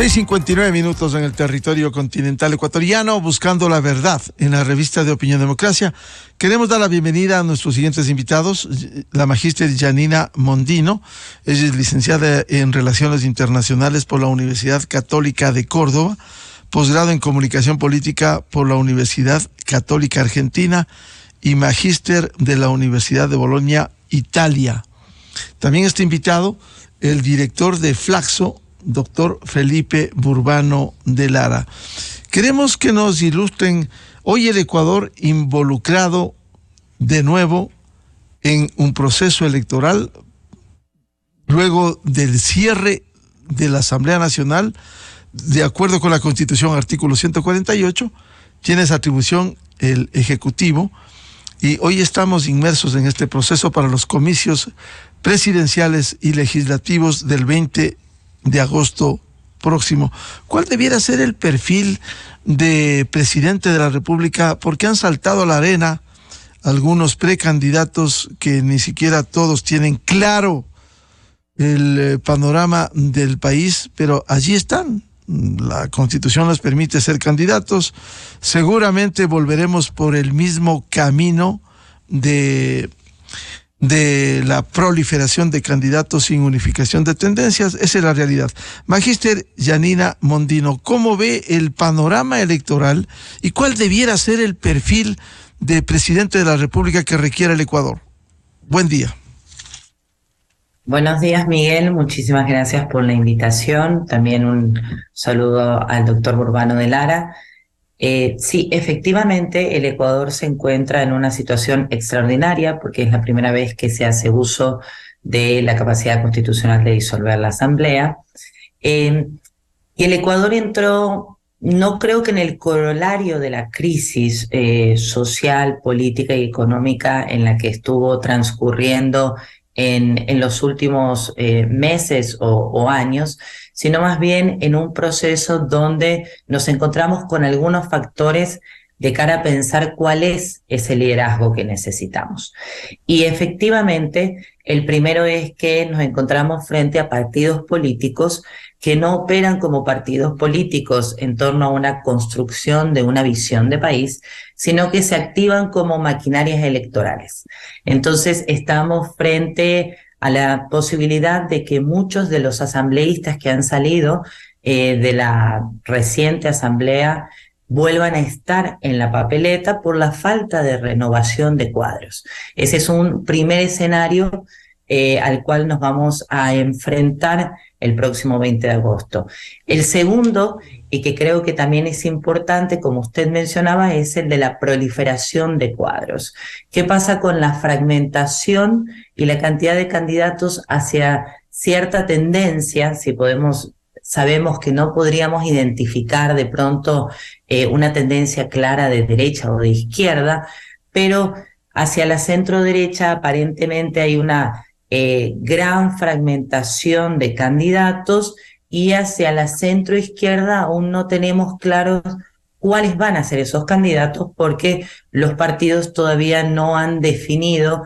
6:59 en el territorio continental ecuatoriano, buscando la verdad en la revista de Opinión Democracia. Queremos dar la bienvenida a nuestros siguientes invitados. La magíster Janina Mondino, ella es licenciada en Relaciones Internacionales por la Universidad Católica de Córdoba, posgrado en Comunicación Política por la Universidad Católica Argentina y magíster de la Universidad de Bolonia, Italia. También está invitado el director de Flaxo, doctor Felipe Burbano de Lara. Queremos que nos ilustren hoy el Ecuador involucrado de nuevo en un proceso electoral luego del cierre de la Asamblea Nacional, de acuerdo con la Constitución, artículo 148, tiene esa atribución el Ejecutivo, y hoy estamos inmersos en este proceso para los comicios presidenciales y legislativos del 20 de agosto próximo. ¿Cuál debiera ser el perfil de presidente de la República? Porque han saltado a la arena algunos precandidatos que ni siquiera todos tienen claro el panorama del país, pero allí están. La Constitución les permite ser candidatos. Seguramente volveremos por el mismo camino de la proliferación de candidatos sin unificación de tendencias. Esa es la realidad. Magíster Janina Mondino, ¿cómo ve el panorama electoral y cuál debiera ser el perfil de presidente de la República que requiere el Ecuador? Buen día. Buenos días, Miguel. Muchísimas gracias por la invitación. También un saludo al doctor Burbano de Lara. Sí, efectivamente, el Ecuador se encuentra en una situación extraordinaria porque es la primera vez que se hace uso de la capacidad constitucional de disolver la Asamblea. Y el Ecuador entró, no creo que en el corolario de la crisis social, política y económica en la que estuvo transcurriendo en los últimos meses o años, sino más bien en un proceso donde nos encontramos con algunos factores de cara a pensar cuál es ese liderazgo que necesitamos. Y efectivamente, el primero es que nos encontramos frente a partidos políticos que no operan como partidos políticos en torno a una construcción de una visión de país, sino que se activan como maquinarias electorales. Entonces, estamos frente a la posibilidad de que muchos de los asambleístas que han salido de la reciente asamblea vuelvan a estar en la papeleta por la falta de renovación de cuadros. Ese es un primer escenario al cual nos vamos a enfrentar el próximo 20 de agosto. El segundo, y que creo que también es importante, como usted mencionaba, es el de la proliferación de cuadros. ¿Qué pasa con la fragmentación y la cantidad de candidatos hacia cierta tendencia? Si sabemos que no podríamos identificar de pronto una tendencia clara de derecha o de izquierda, pero hacia la centro derecha aparentemente hay una gran fragmentación de candidatos, y hacia la centro izquierda aún no tenemos claros cuáles van a ser esos candidatos porque los partidos todavía no han definido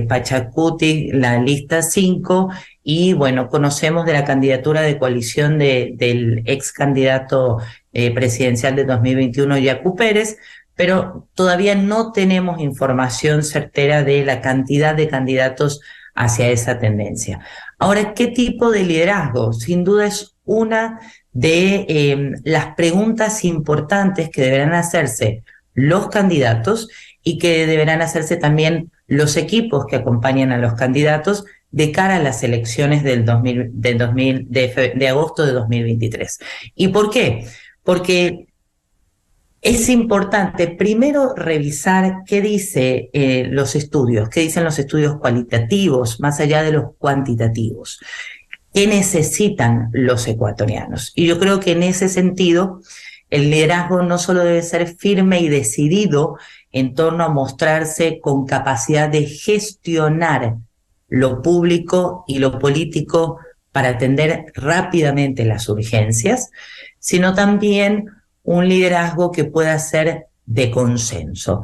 Pachacuti, la lista 5, y bueno, conocemos de la candidatura de coalición del ex candidato presidencial de 2021, Yacu Pérez, pero todavía no tenemos información certera de la cantidad de candidatos hacia esa tendencia. Ahora, ¿qué tipo de liderazgo? Sin duda es una de las preguntas importantes que deberán hacerse los candidatos y que deberán hacerse también los equipos que acompañan a los candidatos de cara a las elecciones de agosto de 2023. ¿Y por qué? Porque es importante primero revisar qué dice los estudios, qué dicen los estudios cualitativos, más allá de los cuantitativos. ¿Qué necesitan los ecuatorianos? Y yo creo que en ese sentido, el liderazgo no solo debe ser firme y decidido en torno a mostrarse con capacidad de gestionar lo público y lo político para atender rápidamente las urgencias, sino también un liderazgo que pueda ser de consenso.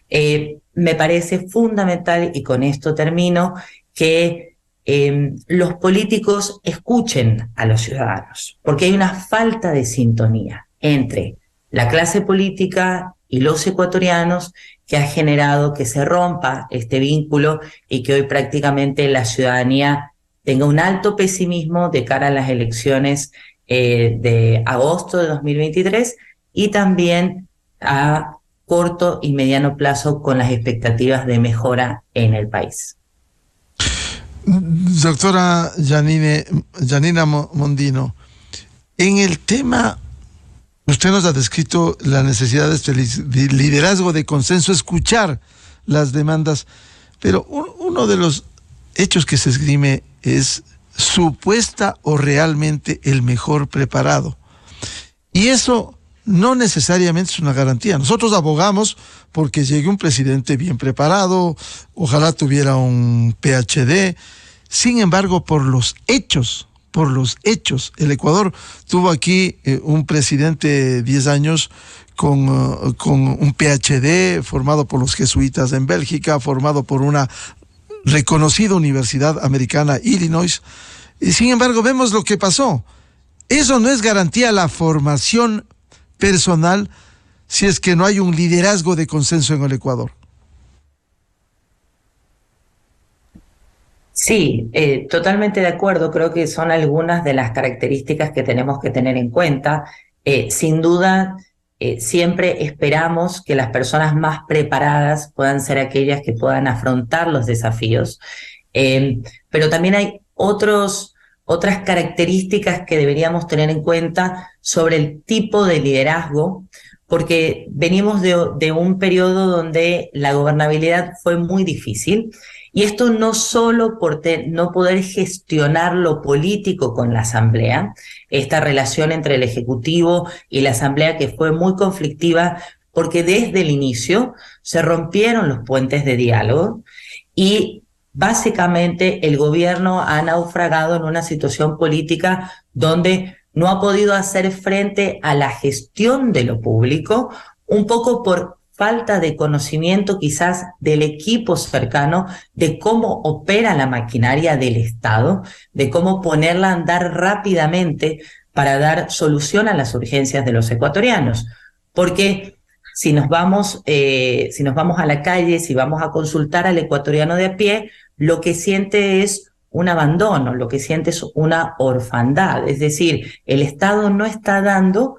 Me parece fundamental, y con esto termino, que los políticos escuchen a los ciudadanos, porque hay una falta de sintonía entre la clase política y los ecuatorianos que ha generado que se rompa este vínculo y que hoy prácticamente la ciudadanía tenga un alto pesimismo de cara a las elecciones de agosto de 2023 y también a corto y mediano plazo con las expectativas de mejora en el país. Doctora Janina Mondino, en el tema, usted nos ha descrito la necesidad de este liderazgo, de consenso, escuchar las demandas, pero uno de los hechos que se esgrime es supuesta o realmente el mejor preparado. Y eso no necesariamente es una garantía. Nosotros abogamos porque llegue un presidente bien preparado, ojalá tuviera un PhD. Sin embargo, por los hechos, el Ecuador tuvo aquí un presidente de 10 años con un PhD, formado por los jesuitas en Bélgica, formado por una reconocida universidad americana, Illinois. Y sin embargo, vemos lo que pasó. Eso no es garantía la formación personal si es que no hay un liderazgo de consenso en el Ecuador. Sí, totalmente de acuerdo. Creo que son algunas de las características que tenemos que tener en cuenta. Sin duda, siempre esperamos que las personas más preparadas puedan ser aquellas que puedan afrontar los desafíos, pero también hay otras características que deberíamos tener en cuenta sobre el tipo de liderazgo, porque venimos de un periodo donde la gobernabilidad fue muy difícil. Y esto no solo por no poder gestionar lo político con la Asamblea, esta relación entre el Ejecutivo y la Asamblea que fue muy conflictiva, porque desde el inicio se rompieron los puentes de diálogo y básicamente el gobierno ha naufragado en una situación política donde no ha podido hacer frente a la gestión de lo público, un poco por falta de conocimiento quizás del equipo cercano, de cómo opera la maquinaria del Estado, de cómo ponerla a andar rápidamente para dar solución a las urgencias de los ecuatorianos. Porque si nos vamos a la calle, si vamos a consultar al ecuatoriano de a pie, lo que siente es un abandono, lo que siente es una orfandad. Es decir, el Estado no está dando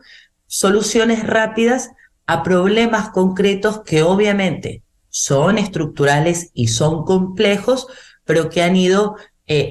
soluciones rápidas a problemas concretos que obviamente son estructurales y son complejos, pero que han ido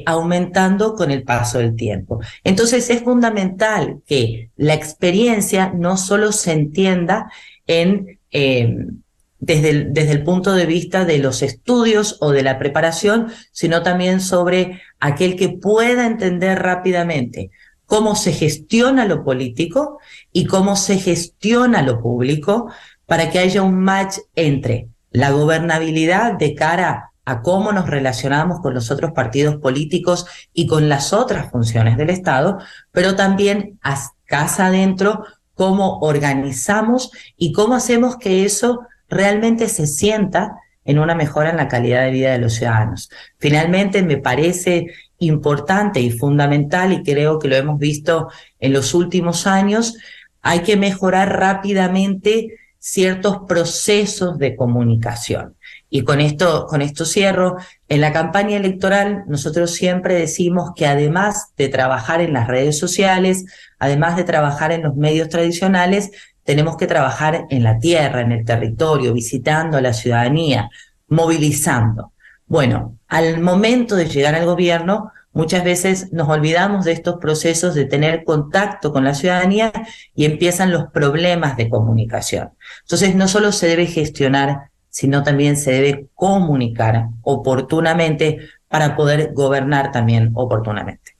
aumentando con el paso del tiempo. Entonces es fundamental que la experiencia no solo se entienda desde el punto de vista de los estudios o de la preparación, sino también sobre aquel que pueda entender rápidamente cómo se gestiona lo político y cómo se gestiona lo público para que haya un match entre la gobernabilidad de cara a cómo nos relacionamos con los otros partidos políticos y con las otras funciones del Estado, pero también a casa adentro, cómo organizamos y cómo hacemos que eso realmente se sienta en una mejora en la calidad de vida de los ciudadanos. Finalmente, me parece importante y fundamental, y creo que lo hemos visto en los últimos años, hay que mejorar rápidamente ciertos procesos de comunicación. Y con esto cierro. En la campaña electoral nosotros siempre decimos que además de trabajar en las redes sociales, además de trabajar en los medios tradicionales, tenemos que trabajar en la tierra, en el territorio, visitando a la ciudadanía, movilizando. Bueno, al momento de llegar al gobierno, muchas veces nos olvidamos de estos procesos de tener contacto con la ciudadanía y empiezan los problemas de comunicación. Entonces, no solo se debe gestionar, sino también se debe comunicar oportunamente para poder gobernar también oportunamente.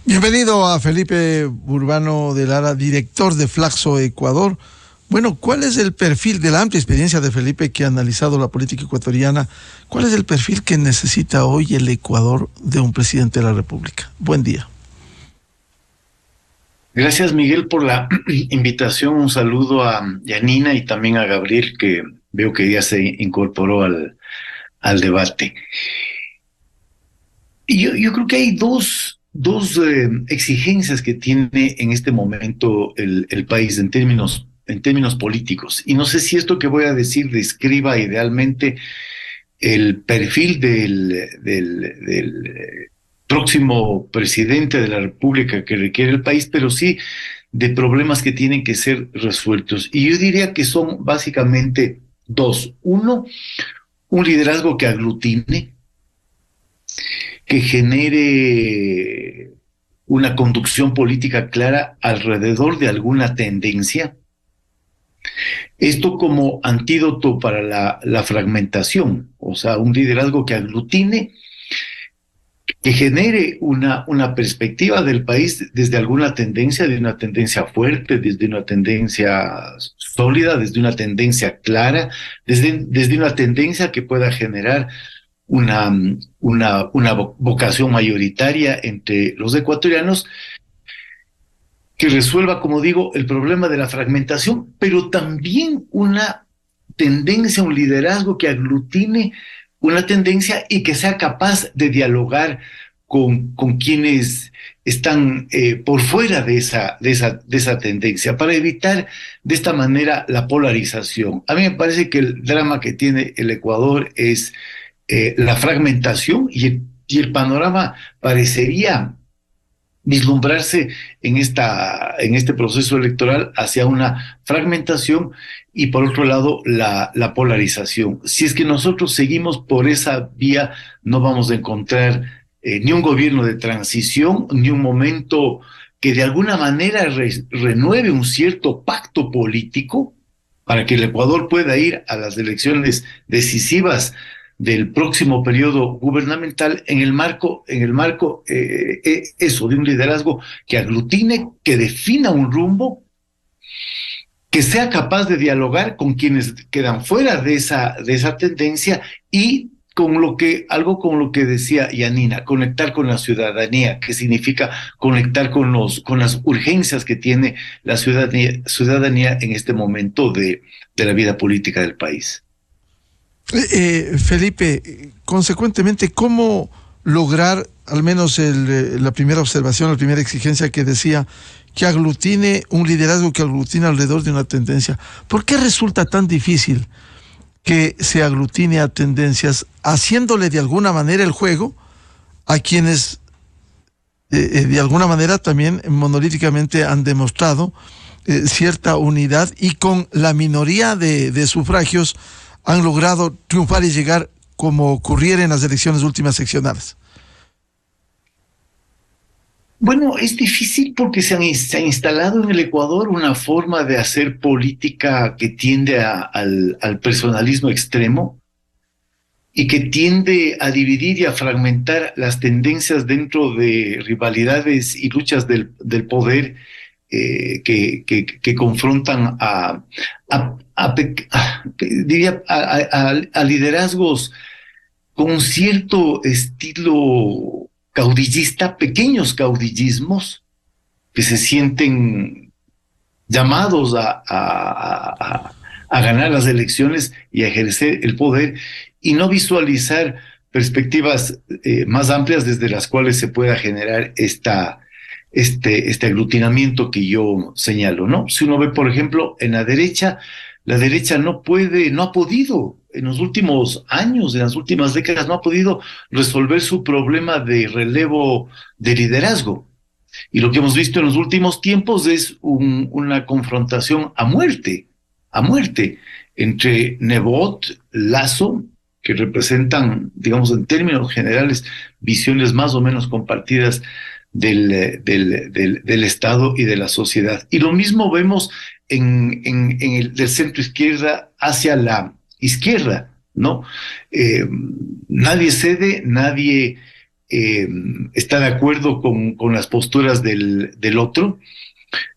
Bienvenido a Felipe Urbano de Lara, director de Flaxo Ecuador. Bueno, ¿cuál es el perfil de la amplia experiencia de Felipe que ha analizado la política ecuatoriana? ¿Cuál es el perfil que necesita hoy el Ecuador de un presidente de la República? Buen día. Gracias, Miguel, por la invitación. Un saludo a Janina y también a Gabriel, que veo que ya se incorporó al debate. Yo creo que hay dos exigencias que tiene en este momento el país en términos políticos. Y no sé si esto que voy a decir describa idealmente el perfil del próximo presidente de la República que requiere el país, pero sí de problemas que tienen que ser resueltos. Y yo diría que son básicamente dos. Uno, un liderazgo que aglutine, que genere una conducción política clara alrededor de alguna tendencia. Esto como antídoto para la fragmentación, o sea, un liderazgo que aglutine, que genere una perspectiva del país desde alguna tendencia, de una tendencia fuerte, desde una tendencia sólida, desde una tendencia clara, desde una tendencia que pueda generar una vocación mayoritaria entre los ecuatorianos, que resuelva, como digo, el problema de la fragmentación, pero también una tendencia, un liderazgo que aglutine una tendencia y que sea capaz de dialogar con quienes están por fuera de esa tendencia, para evitar de esta manera la polarización. A mí me parece que el drama que tiene el Ecuador es la fragmentación, y el panorama parecería vislumbrarse en este proceso electoral hacia una fragmentación y por otro lado la polarización. Si es que nosotros seguimos por esa vía, no vamos a encontrar ni un gobierno de transición, ni un momento que de alguna manera renueve un cierto pacto político para que el Ecuador pueda ir a las elecciones decisivas del próximo periodo gubernamental en el marco eso, de un liderazgo que aglutine, que defina un rumbo, que sea capaz de dialogar con quienes quedan fuera de esa tendencia, y algo con lo que decía Yanina, conectar con la ciudadanía, que significa conectar con las urgencias que tiene la ciudadanía en este momento de la vida política del país. Felipe, consecuentemente, ¿cómo lograr, al menos la primera observación, la primera exigencia que decía, que aglutine un liderazgo que aglutine alrededor de una tendencia? ¿Por qué resulta tan difícil que se aglutine a tendencias, haciéndole de alguna manera el juego a quienes de alguna manera también monolíticamente han demostrado cierta unidad, y con la minoría de sufragios han logrado triunfar y llegar como ocurriera en las elecciones últimas seccionales? Bueno, es difícil porque se ha instalado en el Ecuador una forma de hacer política que tiende al personalismo extremo, y que tiende a dividir y a fragmentar las tendencias dentro de rivalidades y luchas del poder, que confrontan diría, a liderazgos con un cierto estilo caudillista, pequeños caudillismos que se sienten llamados a ganar las elecciones y a ejercer el poder, y no visualizar perspectivas más amplias desde las cuales se pueda generar este aglutinamiento que yo señalo, ¿no? Si uno ve, por ejemplo, en la derecha no ha podido, en los últimos años, en las últimas décadas, no ha podido resolver su problema de relevo de liderazgo. Y lo que hemos visto en los últimos tiempos es una confrontación a muerte, entre Nebot, Lasso, que representan, digamos, en términos generales, visiones más o menos compartidas del Estado y de la sociedad. Y lo mismo vemos del centro izquierda hacia la izquierda, ¿no? Nadie cede, nadie está de acuerdo con las posturas del otro.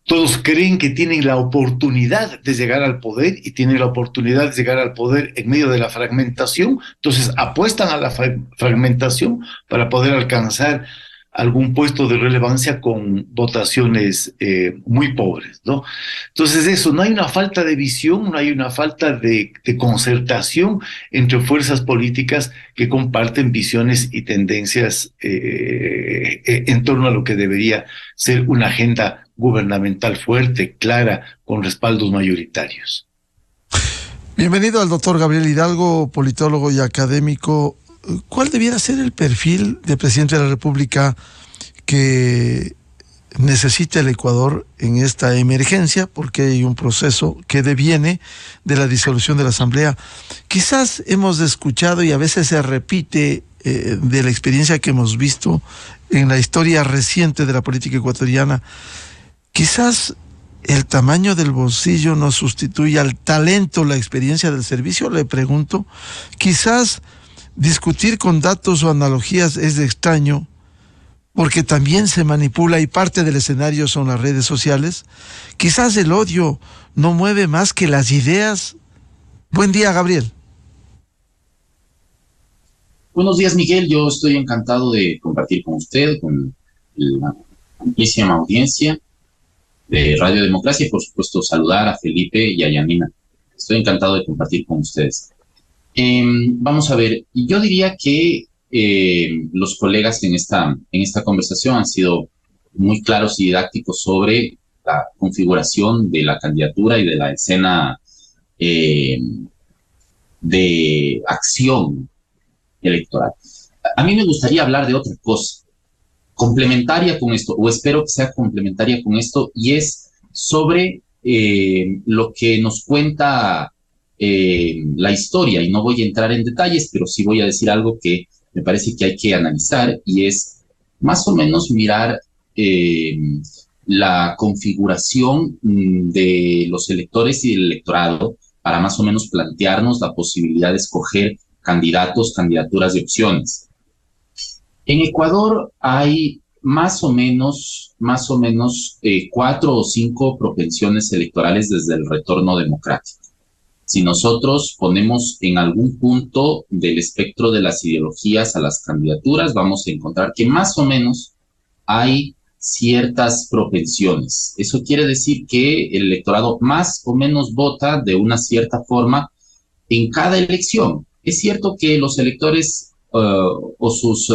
Todos creen que tienen la oportunidad de llegar al poder, y tienen la oportunidad de llegar al poder en medio de la fragmentación. Entonces apuestan a la fragmentación para poder alcanzar algún puesto de relevancia con votaciones muy pobres, ¿no? Entonces eso, no hay una falta de visión, no hay una falta de concertación entre fuerzas políticas que comparten visiones y tendencias en torno a lo que debería ser una agenda gubernamental fuerte, clara, con respaldos mayoritarios. Bienvenido al doctor Gabriel Hidalgo, politólogo y académico. ¿Cuál debiera ser el perfil de presidente de la República que necesita el Ecuador en esta emergencia? Porque hay un proceso que deviene de la disolución de la Asamblea. Quizás hemos escuchado y a veces se repite de la experiencia que hemos visto en la historia reciente de la política ecuatoriana. Quizás el tamaño del bolsillo no sustituye al talento, la experiencia del servicio, le pregunto. Quizás discutir con datos o analogías es extraño, porque también se manipula y parte del escenario son las redes sociales. Quizás el odio no mueve más que las ideas. Buen día, Gabriel. Buenos días, Miguel. Yo estoy encantado de compartir con usted, con la amplísima audiencia de Radio Democracia y, por supuesto, saludar a Felipe y a Yanina. Estoy encantado de compartir con ustedes. Vamos a ver, yo diría que los colegas en esta conversación han sido muy claros y didácticos sobre la configuración de la candidatura y de la escena de acción electoral. A mí me gustaría hablar de otra cosa, complementaria con esto, o espero que sea complementaria con esto, y es sobre lo que nos cuenta la historia, y no voy a entrar en detalles, pero sí voy a decir algo que me parece que hay que analizar, y es más o menos mirar la configuración de los electores y del electorado para más o menos plantearnos la posibilidad de escoger candidatos, candidaturas y opciones. En Ecuador hay más o menos 4 o 5 propensiones electorales desde el retorno democrático. Si nosotros ponemos en algún punto del espectro de las ideologías a las candidaturas, vamos a encontrar que más o menos hay ciertas propensiones. Eso quiere decir que el electorado más o menos vota de una cierta forma en cada elección. Es cierto que los electores o sus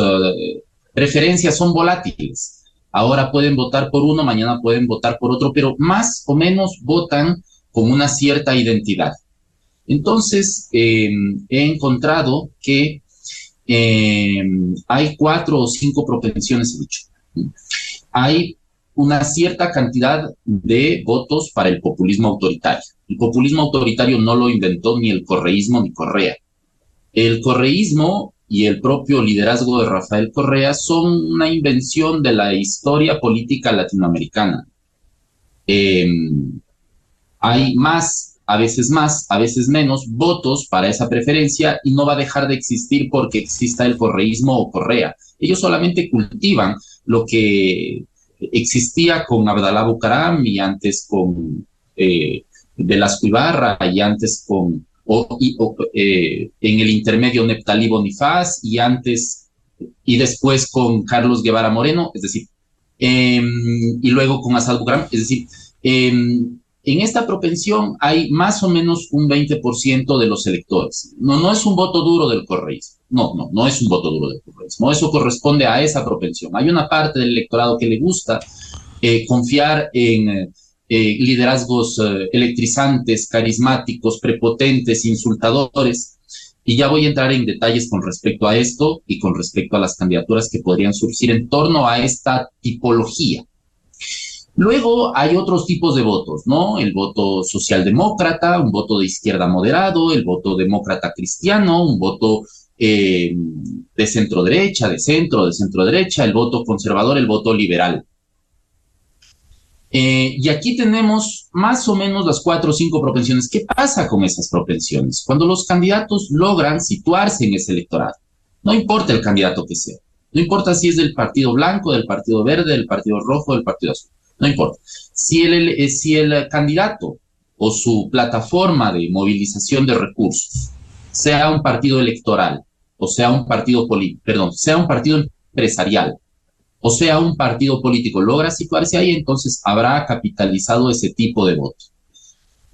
preferencias son volátiles. Ahora pueden votar por uno, mañana pueden votar por otro, pero más o menos votan con una cierta identidad. Entonces, he encontrado que hay 4 o 5 propensiones, he dicho. Hay una cierta cantidad de votos para el populismo autoritario. El populismo autoritario no lo inventó ni el correísmo ni Correa. El correísmo y el propio liderazgo de Rafael Correa son una invención de la historia política latinoamericana. Hay más, a veces menos votos para esa preferencia, y no va a dejar de existir porque exista el correísmo o Correa. Ellos solamente cultivan lo que existía con Abdalá Bucaram y antes con Velasco Ibarra y antes con en el intermedio Neptalí Bonifaz y después con Carlos Guevara Moreno, es decir, y luego con Asad Bucaram, es decir, en esta propensión hay más o menos un 20% de los electores. No es un voto duro del correísmo. No es un voto duro del correísmo. Eso corresponde a esa propensión. Hay una parte del electorado que le gusta confiar en liderazgos electrizantes, carismáticos, prepotentes, insultadores. Y ya voy a entrar en detalles con respecto a esto y con respecto a las candidaturas que podrían surgir en torno a esta tipología. Luego hay otros tipos de votos, ¿no? El voto socialdemócrata, un voto de izquierda moderado, el voto demócrata cristiano, un voto de centro-derecha, de centro-derecha, el voto conservador, el voto liberal. Y aquí tenemos más o menos las 4 o 5 propensiones. ¿Qué pasa con esas propensiones? Cuando los candidatos logran situarse en ese electorado, no importa el candidato que sea, no importa si es del partido blanco, del partido verde, del partido rojo, del partido azul, no importa. Si el candidato o su plataforma de movilización de recursos sea un partido electoral, o sea un partido sea un partido empresarial, o sea, un partido político logra situarse ahí, entonces habrá capitalizado ese tipo de voto.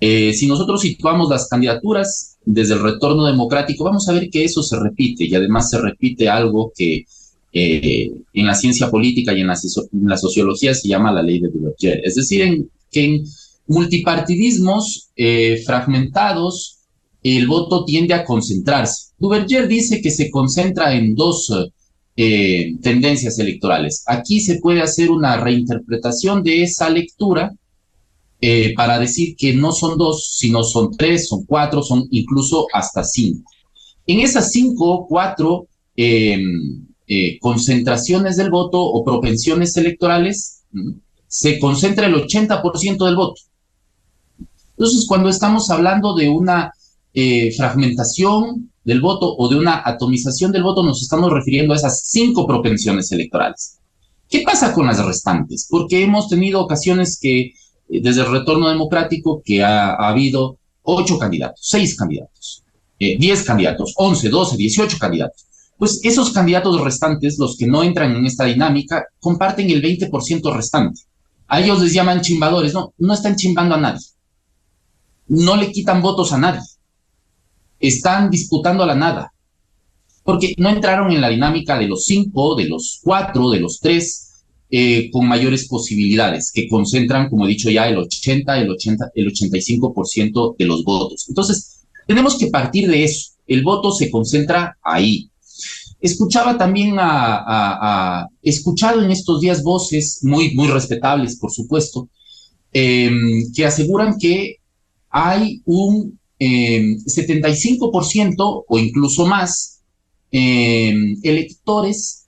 Si nosotros situamos las candidaturas desde el retorno democrático, vamos a ver que eso se repite, y además se repite algo que en la ciencia política y en la sociología se llama la ley de Duverger. Es decir, que en multipartidismos fragmentados, el voto tiende a concentrarse. Duverger dice que se concentra en dos tendencias electorales. Aquí se puede hacer una reinterpretación de esa lectura para decir que no son dos, sino son tres, son cuatro, son incluso hasta cinco. En esas cinco o cuatro concentraciones del voto o propensiones electorales, se concentra el 80% del voto. Entonces, cuando estamos hablando de una fragmentación del voto o de una atomización del voto, nos estamos refiriendo a esas cinco propensiones electorales. ¿Qué pasa con las restantes? Porque hemos tenido ocasiones que, desde el retorno democrático, que ha habido 8 candidatos, 6 candidatos, 10 candidatos, 11, 12, 18 candidatos. Pues esos candidatos restantes, los que no entran en esta dinámica, comparten el 20% restante. A ellos les llaman chimbadores. No, no están chimbando a nadie. No le quitan votos a nadie. Están disputando a la nada. Porque no entraron en la dinámica de los 5, de los 4, de los 3, con mayores posibilidades, que concentran, como he dicho ya, el 85% de los votos. Entonces, tenemos que partir de eso. El voto se concentra ahí. Escuchaba también escuchado en estos días voces muy, muy respetables, por supuesto, que aseguran que hay un 75% o incluso más electores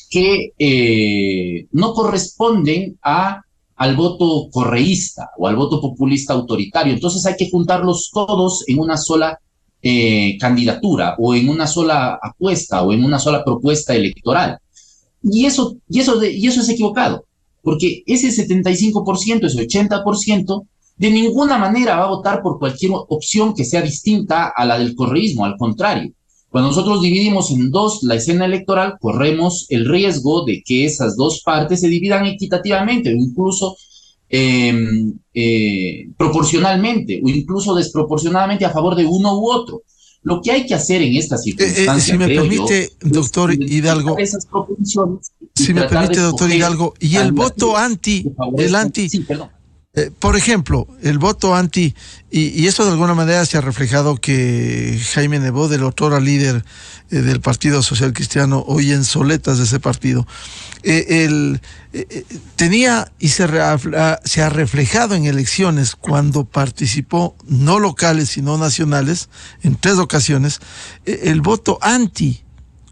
que no corresponden al voto correísta o al voto populista autoritario. Entonces hay que juntarlos todos en una sola candidatura o en una sola apuesta o en una sola propuesta electoral. Y eso es equivocado, porque ese 75%, ese 80%, de ninguna manera va a votar por cualquier opción que sea distinta a la del correísmo. Al contrario, cuando nosotros dividimos en dos la escena electoral, corremos el riesgo de que esas dos partes se dividan equitativamente o incluso proporcionalmente o incluso desproporcionadamente a favor de uno u otro. Lo que hay que hacer en esta circunstancia, si me permite, doctor Hidalgo, si me permite, doctor Hidalgo, y el voto anti, el anti, sí, perdón. Por ejemplo, el voto anti, y eso de alguna manera se ha reflejado que Jaime Nebot, el otrora líder del Partido Social Cristiano, hoy en soletas de ese partido, tenía y se ha reflejado en elecciones cuando participó, no locales sino nacionales, en 3 ocasiones, el voto anti,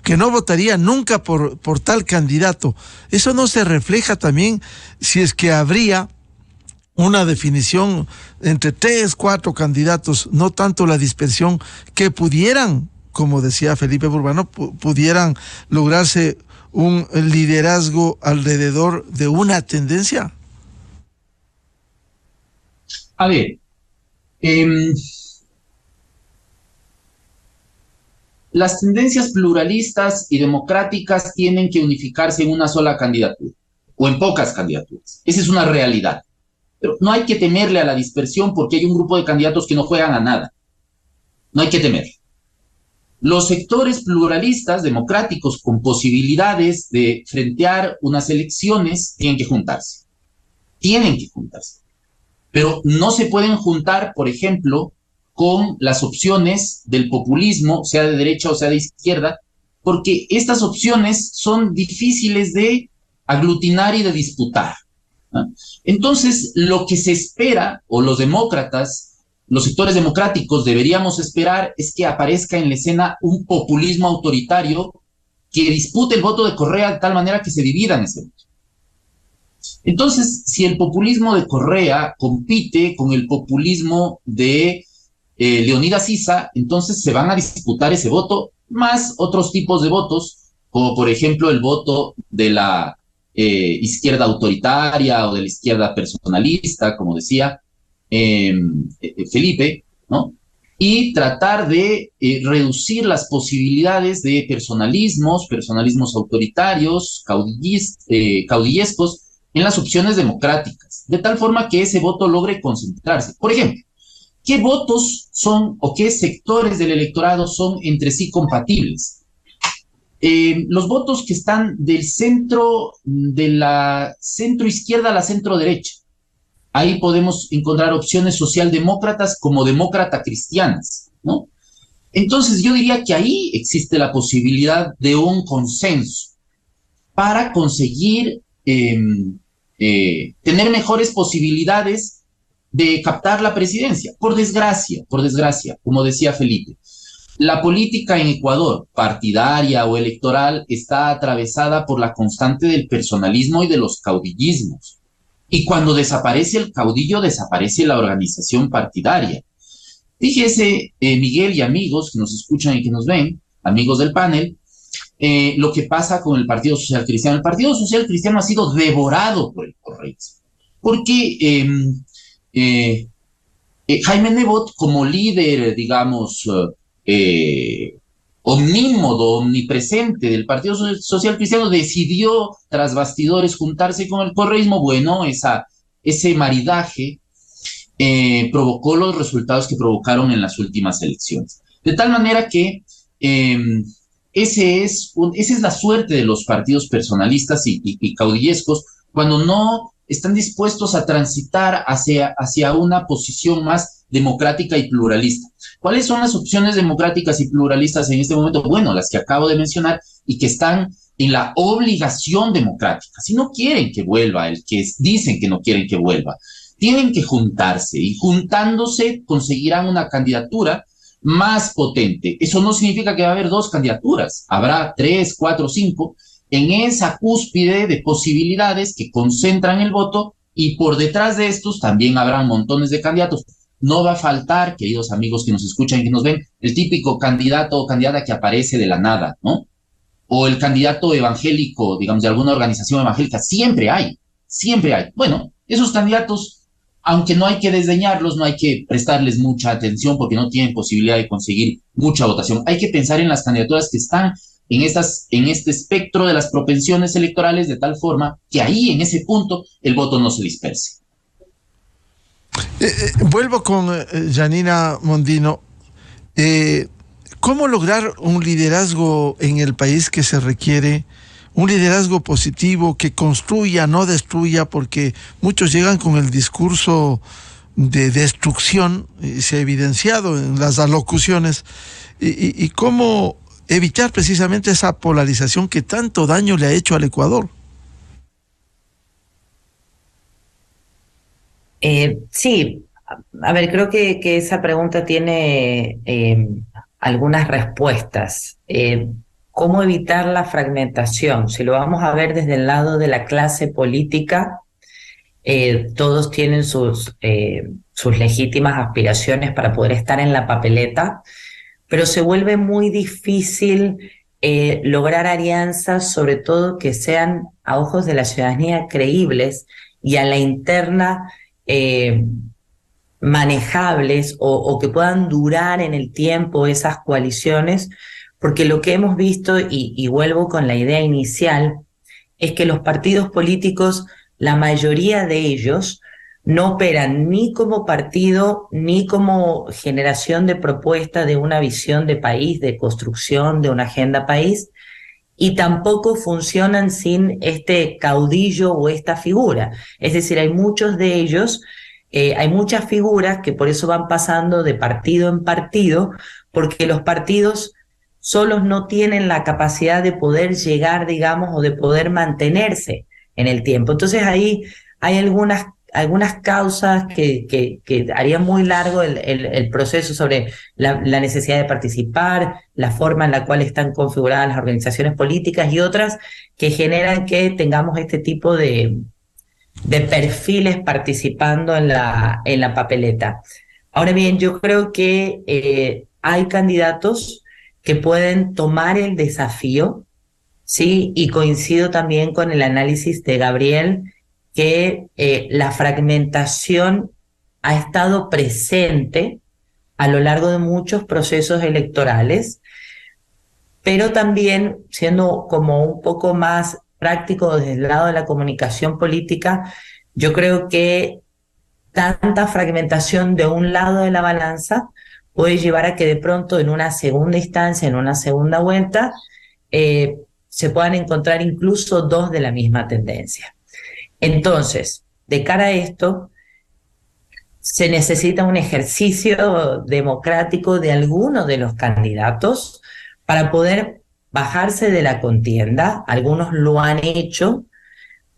que no votaría nunca por tal candidato. Eso no se refleja también si es que habría una definición entre 3, 4 candidatos, no tanto la dispersión, que pudieran, como decía Felipe Burbano, pudieran lograrse un liderazgo alrededor de una tendencia. A ver, las tendencias pluralistas y democráticas tienen que unificarse en una sola candidatura o en pocas candidaturas. Esa es una realidad. Pero no hay que temerle a la dispersión porque hay un grupo de candidatos que no juegan a nada. No hay que temer. Los sectores pluralistas, democráticos, con posibilidades de frentear unas elecciones, tienen que juntarse. Tienen que juntarse. Pero no se pueden juntar, por ejemplo, con las opciones del populismo, sea de derecha o sea de izquierda, porque estas opciones son difíciles de aglutinar y de disputar. Entonces, lo que se espera, o los demócratas, los sectores democráticos deberíamos esperar, es que aparezca en la escena un populismo autoritario que dispute el voto de Correa de tal manera que se dividan ese voto. Entonces, si el populismo de Correa compite con el populismo de Leonidas Issa, entonces se van a disputar ese voto, más otros tipos de votos, como por ejemplo el voto de la izquierda autoritaria o de la izquierda personalista, como decía Felipe, ¿no? y tratar de reducir las posibilidades de personalismos autoritarios, caudillescos en las opciones democráticas, de tal forma que ese voto logre concentrarse. Por ejemplo, ¿qué votos son o qué sectores del electorado son entre sí compatibles? Los votos que están del centro, de la centro izquierda a la centro derecha. Ahí podemos encontrar opciones socialdemócratas como demócrata cristianas, ¿no? Entonces yo diría que ahí existe la posibilidad de un consenso para conseguir tener mejores posibilidades de captar la presidencia. Por desgracia, como decía Felipe, la política en Ecuador, partidaria o electoral, está atravesada por la constante del personalismo y de los caudillismos. Y cuando desaparece el caudillo, desaparece la organización partidaria. Fíjese, Miguel y amigos que nos escuchan y que nos ven, amigos del panel, lo que pasa con el Partido Social Cristiano. El Partido Social Cristiano ha sido devorado por el correísmo. Porque Jaime Nebot, como líder, digamos, omnímodo, omnipresente del Partido Social Cristiano, decidió tras bastidores juntarse con el correísmo. Bueno, ese maridaje provocó los resultados que provocaron en las últimas elecciones. De tal manera que esa es la suerte de los partidos personalistas y caudillescos cuando no están dispuestos a transitar hacia una posición más democrática y pluralista. ¿Cuáles son las opciones democráticas y pluralistas en este momento? Bueno, las que acabo de mencionar y que están en la obligación democrática. Si no quieren que vuelva, dicen que no quieren que vuelva, tienen que juntarse y juntándose conseguirán una candidatura más potente. Eso no significa que va a haber 2 candidaturas, habrá 3, 4, 5 en esa cúspide de posibilidades que concentran el voto y por detrás de estos también habrán montones de candidatos. No va a faltar, queridos amigos que nos escuchan y que nos ven, el típico candidato o candidata que aparece de la nada, ¿no? O el candidato evangélico, digamos, de alguna organización evangélica. Siempre hay. Bueno, esos candidatos, aunque no hay que desdeñarlos, no hay que prestarles mucha atención porque no tienen posibilidad de conseguir mucha votación. Hay que pensar en las candidaturas que están en este espectro de las propensiones electorales de tal forma que ahí, en ese punto, el voto no se disperse. Vuelvo con Janina Mondino. ¿Cómo lograr un liderazgo en el país que se requiere? Un liderazgo positivo que construya, no destruya, porque muchos llegan con el discurso de destrucción, y se ha evidenciado en las alocuciones. ¿Y cómo evitar precisamente esa polarización que tanto daño le ha hecho al Ecuador? Sí, a ver, creo que esa pregunta tiene algunas respuestas. ¿Cómo evitar la fragmentación? Si lo vamos a ver desde el lado de la clase política, todos tienen sus legítimas aspiraciones para poder estar en la papeleta, pero se vuelve muy difícil lograr alianzas, sobre todo que sean a ojos de la ciudadanía creíbles y a la interna manejables o que puedan durar en el tiempo esas coaliciones, porque lo que hemos visto, y vuelvo con la idea inicial, es que los partidos políticos, la mayoría de ellos, no operan ni como partido, ni como generación de propuesta de una visión de país, de construcción de una agenda país, y tampoco funcionan sin este caudillo o esta figura. Es decir, hay muchos de ellos, hay muchas figuras que por eso van pasando de partido en partido, porque los partidos solos no tienen la capacidad de poder llegar, digamos, o de poder mantenerse en el tiempo. Entonces ahí hay algunas causas que harían muy largo el proceso sobre la necesidad de participar, la forma en la cual están configuradas las organizaciones políticas y otras que generan que tengamos este tipo de perfiles participando en la papeleta. Ahora bien, yo creo que hay candidatos que pueden tomar el desafío, ¿sí? Y coincido también con el análisis de Gabriel, que la fragmentación ha estado presente, a lo largo de muchos procesos electorales, pero también siendo como un poco más práctico desde el lado de la comunicación política, yo creo que tanta fragmentación de un lado de la balanza puede llevar a que de pronto en una segunda instancia, en una segunda vuelta, se puedan encontrar incluso dos de la misma tendencia. Entonces, de cara a esto, se necesita un ejercicio democrático de algunos de los candidatos para poder bajarse de la contienda. Algunos lo han hecho,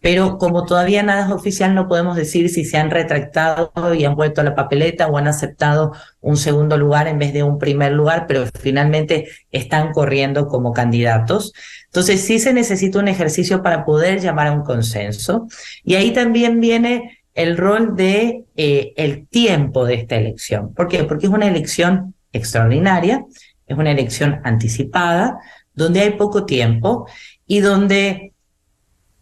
pero como todavía nada es oficial, no podemos decir si se han retractado y han vuelto a la papeleta o han aceptado un segundo lugar en vez de un primer lugar, pero finalmente están corriendo como candidatos. Entonces sí se necesita un ejercicio para poder llamar a un consenso. Y ahí también viene el rol de el tiempo de esta elección. ¿Por qué? Porque es una elección extraordinaria, es una elección anticipada, donde hay poco tiempo y donde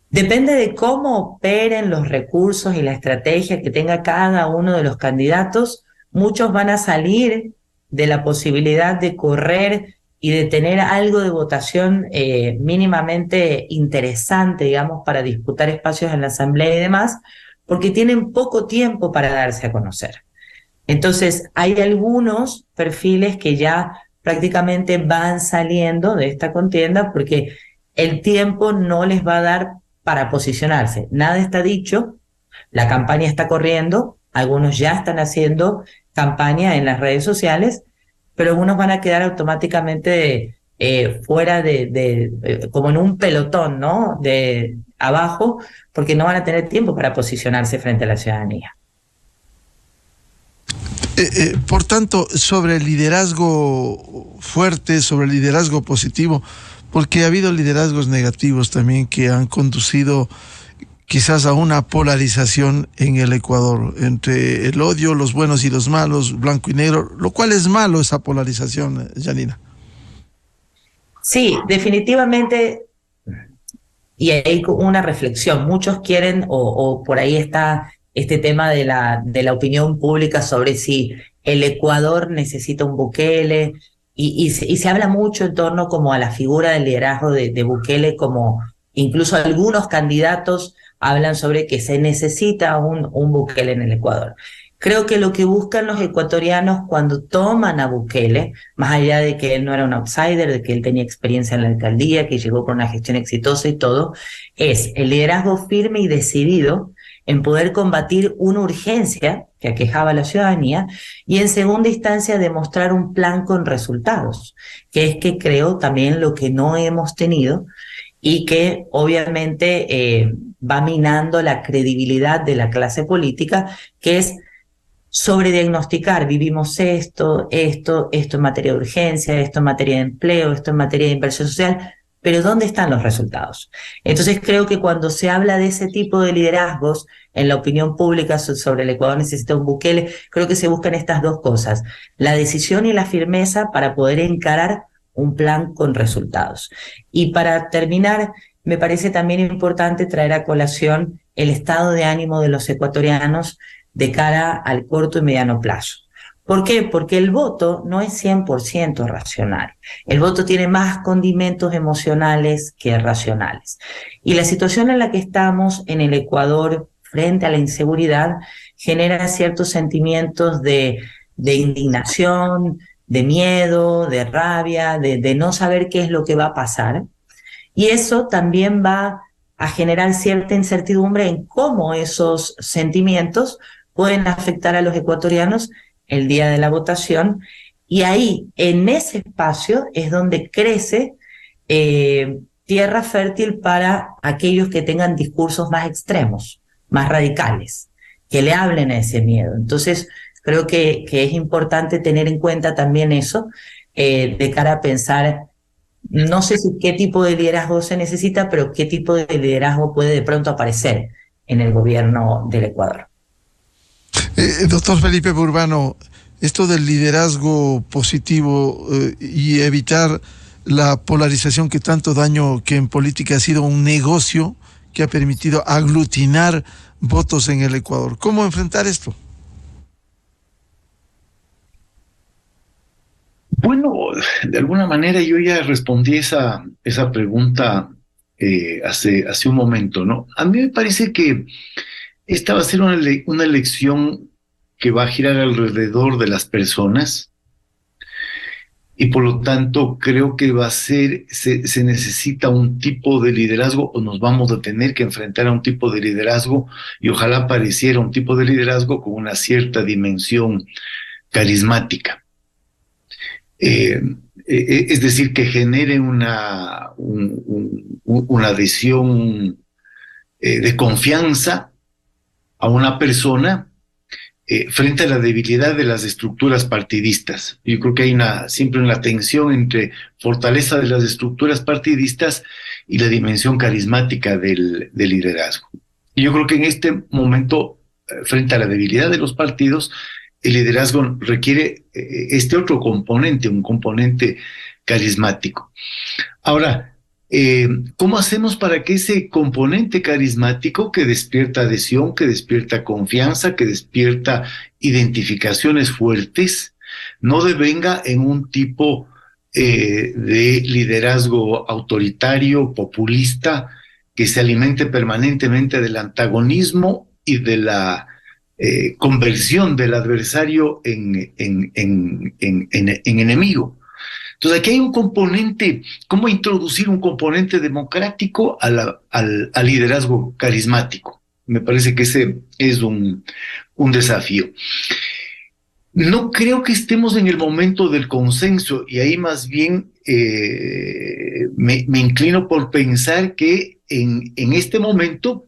depende de cómo operen los recursos y la estrategia que tenga cada uno de los candidatos, muchos van a salir de la posibilidad de correr y de tener algo de votación mínimamente interesante, digamos, para disputar espacios en la asamblea y demás, porque tienen poco tiempo para darse a conocer. Entonces, hay algunos perfiles que ya prácticamente van saliendo de esta contienda porque el tiempo no les va a dar para posicionarse. Nada está dicho, la campaña está corriendo, algunos ya están haciendo campaña en las redes sociales, pero algunos van a quedar automáticamente fuera como en un pelotón, ¿no? De abajo, porque no van a tener tiempo para posicionarse frente a la ciudadanía. Por tanto, sobre el liderazgo fuerte, sobre el liderazgo positivo, porque ha habido liderazgos negativos también que han conducido quizás a una polarización en el Ecuador, entre el odio, los buenos y los malos, blanco y negro, lo cual es malo esa polarización, Janina. Sí, definitivamente, y hay una reflexión, muchos quieren, o por ahí está este tema de la opinión pública sobre si el Ecuador necesita un Bukele, y se habla mucho en torno como a la figura del liderazgo de Bukele, como incluso algunos candidatos hablan sobre que se necesita un Bukele en el Ecuador. Creo que lo que buscan los ecuatorianos cuando toman a Bukele, más allá de que él no era un outsider, de que él tenía experiencia en la alcaldía, que llegó con una gestión exitosa y todo, es el liderazgo firme y decidido en poder combatir una urgencia que aquejaba a la ciudadanía y en segunda instancia demostrar un plan con resultados, que es que creo también lo que no hemos tenido y que obviamente va minando la credibilidad de la clase política, que es sobrediagnosticar, vivimos esto en materia de urgencia, esto en materia de empleo, esto en materia de inversión social, pero ¿dónde están los resultados? Entonces creo que cuando se habla de ese tipo de liderazgos en la opinión pública sobre el Ecuador necesita un Bukele, creo que se buscan estas dos cosas, la decisión y la firmeza para poder encarar un plan con resultados. Y para terminar, me parece también importante traer a colación el estado de ánimo de los ecuatorianos de cara al corto y mediano plazo. ¿Por qué? Porque el voto no es 100% racional. El voto tiene más condimentos emocionales que racionales. Y la situación en la que estamos en el Ecuador frente a la inseguridad genera ciertos sentimientos de indignación, de miedo, de rabia, de no saber qué es lo que va a pasar. Y eso también va a generar cierta incertidumbre en cómo esos sentimientos pueden afectar a los ecuatorianos el día de la votación, y ahí, en ese espacio, es donde crece tierra fértil para aquellos que tengan discursos más extremos, más radicales, que le hablen a ese miedo. Entonces, creo que es importante tener en cuenta también eso, de cara a pensar, no sé si qué tipo de liderazgo se necesita, pero qué tipo de liderazgo puede de pronto aparecer en el gobierno del Ecuador. Doctor Felipe Burbano, esto del liderazgo positivo y evitar la polarización que tanto daño, que en política ha sido un negocio que ha permitido aglutinar votos en el Ecuador. ¿Cómo enfrentar esto? Bueno, de alguna manera yo ya respondí esa pregunta hace un momento, ¿no? A mí me parece que esta va a ser una elección que va a girar alrededor de las personas y por lo tanto creo que va a ser, se necesita un tipo de liderazgo o nos vamos a tener que enfrentar a un tipo de liderazgo y ojalá apareciera un tipo de liderazgo con una cierta dimensión carismática. Es decir, que genere una adhesión de confianza a una persona frente a la debilidad de las estructuras partidistas. Yo creo que hay siempre una tensión entre fortaleza de las estructuras partidistas y la dimensión carismática del liderazgo. Y yo creo que en este momento, frente a la debilidad de los partidos, el liderazgo requiere este otro componente, un componente carismático. Ahora, ¿cómo hacemos para que ese componente carismático que despierta adhesión, que despierta confianza, que despierta identificaciones fuertes, no devenga en un tipo de liderazgo autoritario, populista, que se alimente permanentemente del antagonismo y de la conversión del adversario en enemigo? Entonces aquí hay un componente, ¿cómo introducir un componente democrático al liderazgo carismático? Me parece que ese es un desafío. No creo que estemos en el momento del consenso y ahí más bien me inclino por pensar que en este momento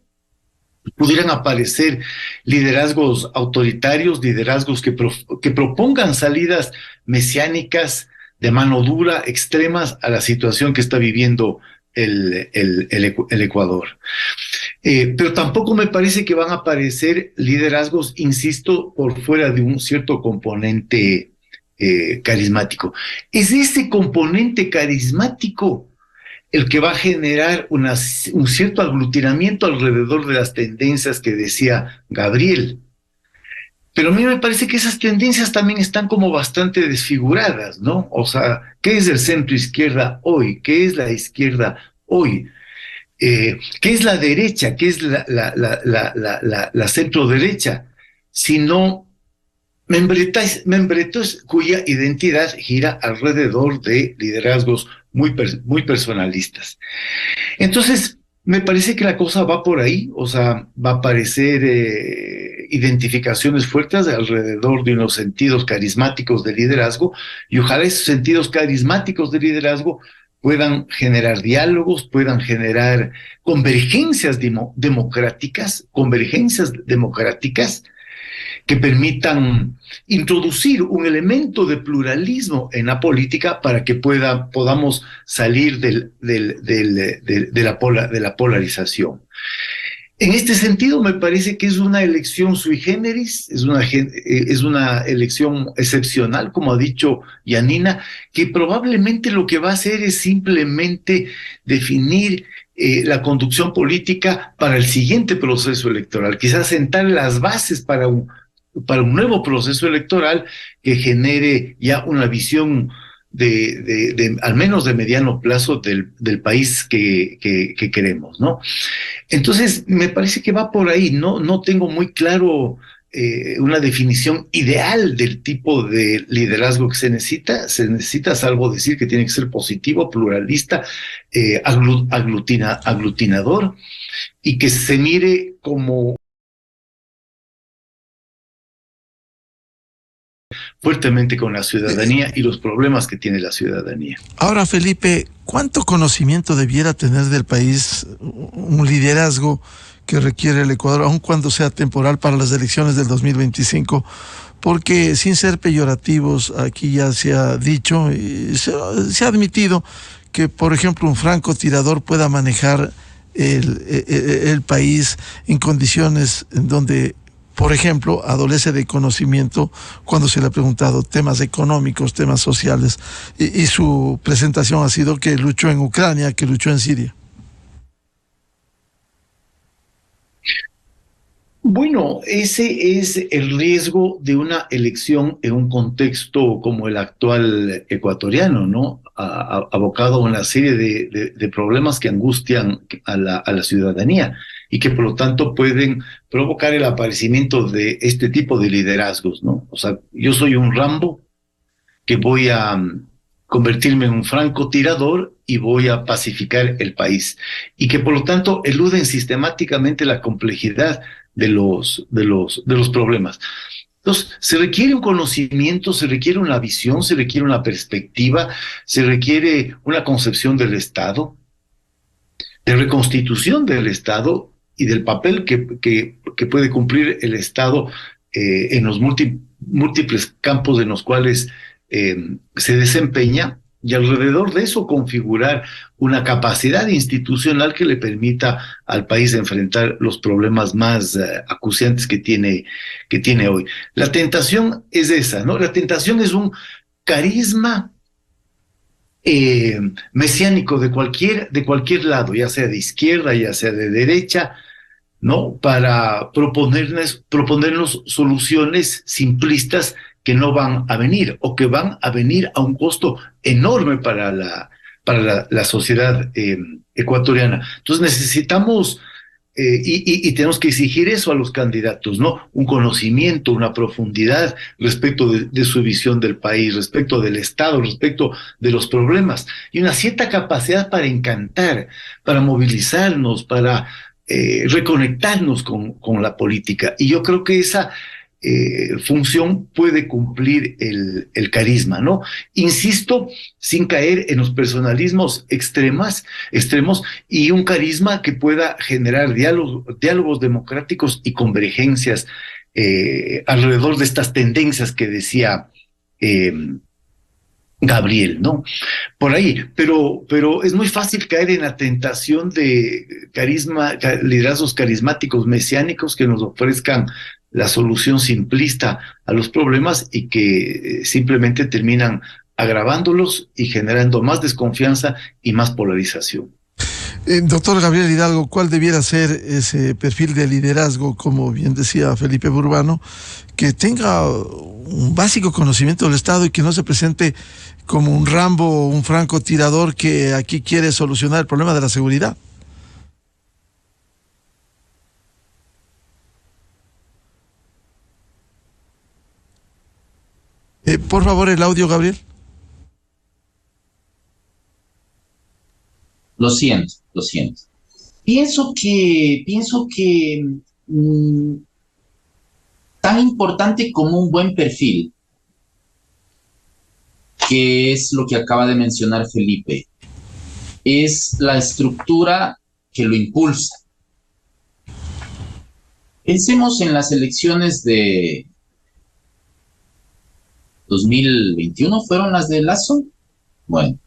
pudieran aparecer liderazgos autoritarios, liderazgos que propongan salidas mesiánicas de mano dura, extremas a la situación que está viviendo el Ecuador. Pero tampoco me parece que van a aparecer liderazgos, insisto, por fuera de un cierto componente carismático. Es ese componente carismático el que va a generar un cierto aglutinamiento alrededor de las tendencias que decía Gabriel. Pero a mí me parece que esas tendencias también están como bastante desfiguradas, ¿no? O sea, ¿qué es el centro izquierda hoy? ¿Qué es la izquierda hoy? ¿Qué es la derecha? ¿Qué es la centro derecha? Sino membretos cuya identidad gira alrededor de liderazgos muy personalistas. Entonces, me parece que la cosa va por ahí, o sea, va a aparecer identificaciones fuertes alrededor de unos sentidos carismáticos de liderazgo y ojalá esos sentidos carismáticos de liderazgo puedan generar diálogos, puedan generar convergencias democráticas que permitan introducir un elemento de pluralismo en la política para que podamos salir de la polarización. En este sentido, me parece que es una elección sui generis, es una elección excepcional, como ha dicho Janina, que probablemente lo que va a hacer es simplemente definir la conducción política para el siguiente proceso electoral, quizás sentar las bases para un nuevo proceso electoral que genere ya una visión al menos de mediano plazo del país que queremos, ¿no? Entonces, me parece que va por ahí, no tengo muy claro una definición ideal del tipo de liderazgo que se necesita, salvo decir que tiene que ser positivo, pluralista, aglutinador, y que se mire como fuertemente con la ciudadanía y los problemas que tiene la ciudadanía. Ahora, Felipe, ¿cuánto conocimiento debiera tener del país un liderazgo que requiere el Ecuador, aun cuando sea temporal para las elecciones del 2025? Porque, sin ser peyorativos, aquí ya se ha dicho y se ha admitido que, por ejemplo, un francotirador pueda manejar el país en condiciones en donde, por ejemplo, adolece de conocimiento cuando se le ha preguntado temas económicos, temas sociales, y su presentación ha sido que luchó en Ucrania, que luchó en Siria. Bueno, ese es el riesgo de una elección en un contexto como el actual ecuatoriano, ¿no? Abocado a una serie de problemas que angustian a la ciudadanía y que por lo tanto pueden provocar el aparecimiento de este tipo de liderazgos, ¿no? O sea, yo soy un Rambo que voy a convertirme en un francotirador y voy a pacificar el país, y que por lo tanto eluden sistemáticamente la complejidad de los problemas. Entonces, se requiere un conocimiento, se requiere una visión, se requiere una perspectiva, se requiere una concepción del Estado, de reconstitución del Estado y del papel que puede cumplir el Estado en los múltiples campos en los cuales se desempeña, y alrededor de eso configurar una capacidad institucional que le permita al país enfrentar los problemas más acuciantes que tiene hoy. La tentación es esa, ¿no? La tentación es un carisma mesiánico de cualquier lado, ya sea de izquierda, ya sea de derecha, ¿no? Para proponernos soluciones simplistas que no van a venir, o que van a venir a un costo enorme para la sociedad ecuatoriana. Entonces necesitamos y tenemos que exigir eso a los candidatos, ¿no? Un conocimiento, una profundidad respecto de su visión del país, respecto del Estado, respecto de los problemas, y una cierta capacidad para encantar, para movilizarnos, para reconectarnos con la política. Y yo creo que esa función puede cumplir el carisma, ¿no? Insisto, sin caer en los personalismos extremos, y un carisma que pueda generar diálogos democráticos y convergencias alrededor de estas tendencias que decía Gabriel, ¿no? Por ahí, pero es muy fácil caer en la tentación de liderazgos carismáticos mesiánicos que nos ofrezcan la solución simplista a los problemas y que simplemente terminan agravándolos y generando más desconfianza y más polarización. Doctor Gabriel Hidalgo, ¿cuál debiera ser ese perfil de liderazgo, como bien decía Felipe Burbano, que tenga un básico conocimiento del Estado y que no se presente como un Rambo o un francotirador que aquí quiere solucionar el problema de la seguridad? Por favor, el audio, Gabriel. Lo siento. Pienso que tan importante como un buen perfil, que es lo que acaba de mencionar Felipe, es la estructura que lo impulsa. Pensemos en las elecciones de 2021, ¿fueron las de Lasso? Bueno,